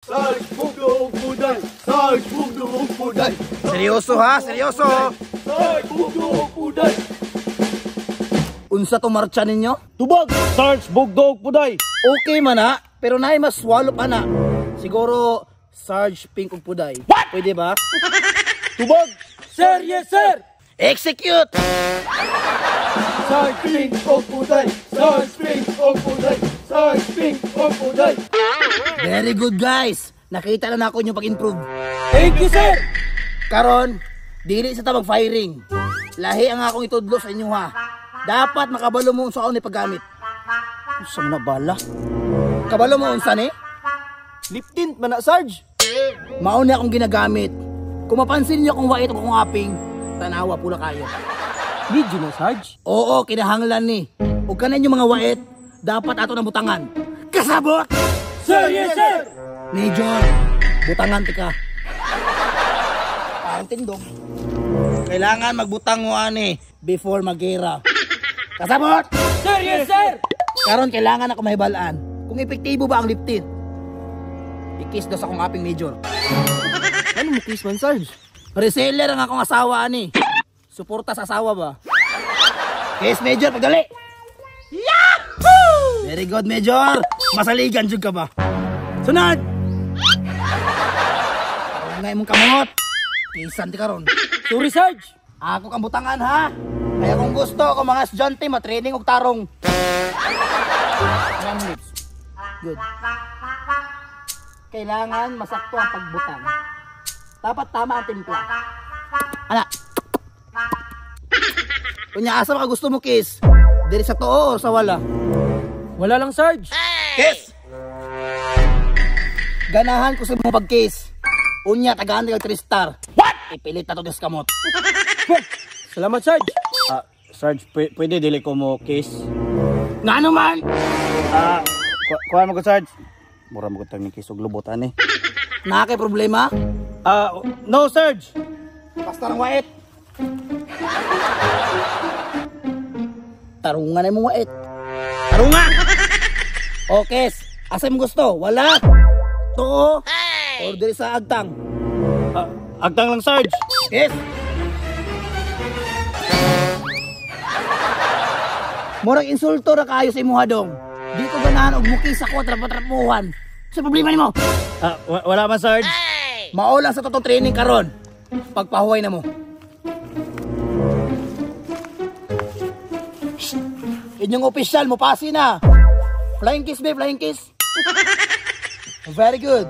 Sarge Bugdog Buday! Sarge Bugdog Buday! Seryoso ha, seryoso. Sarge Bugdog Buday! Unsa to marcha ninyo? Tubag! Sarge Bugdog Buday! Okay man na, pero naay mas swallow pa na. Siguro Sarge Pink ug Puday. What? Pwede ba? Tubag! Sir, yes sir! Execute! Sarge Pink og Buday! Sarge Pink og Buday! Sarge Pink og Buday! Very good guys. Nakita na ako yung pag-improve. Thank you sir! Karon, dili sa tabang firing. Lahi ang akong itudlo sa inyo ha. Dapat makabalo mo unsa ni paggamit. Unsa man na bala? Kabalo mo unsa ni? Lip tint man na Sarge! Mao ni akong ginagamit. Kung mapansin niyo kung wait o kung aping, tanawa pula kayo. Video na Sarge? Oo, kinahanglan ni. Ug kanan yung mga wait, dapat ato ng butangan. Kasabot! Sir, yes sir! Major, butangan tika. Tindog. Kailangan magbutang mo ani before magera. Kasabot! Sir, yes sir! Karon kailangan ako mahibalaan kung epektibo ba ang lip tint. I-kiss daw sa akong aping major. Ano mo kiss man Sarge? Reseller ang akong asawa ani. Suporta sa asawa ba? Kiss major, pagdali! Yahoo! Very good major! Masaligan jud ka ba? Sunod! Ngay mong kamot. Kisan ti karon. Sorry Sarge! Ako kang butangan ha. Kaya kung gusto ko mga estudyante matraining og tarong. Good. Kailangan masakto ang pagbutang. Dapat tama ang timpla. Ana. Kunya asa ka gusto mo kiss? Diri sa too o sa wala? Wala lang Sarge! Kiss! Ganahan ko sa mo pag-kiss. Unya tagaan kag 3 star. What? Ipilit na to des kamot. Salamat Sarge! Sarge, pwede dili ko mo kiss? Nga naman! Kuha mo ko Sarge. Mura mo ko tang ni kiss og lubutan eh. Nakakay problema? No Sarge! Basta ng wait. Tarungan na mong wait. Tarungan! Okay, asa mo gusto? Wala? Too? Order sa agtang. Agtang lang Sarge! Yes! Murag insulto ra kayo sa imuha dong. Di ko ganahan og mukis ako trap-trapuhan. Sa problema nimo? Wala man Sarge! Maula sa totoo training karon. Pagpahuway na mo. Inyong official mo pasi na. Flying kiss be, flying kiss. Very good.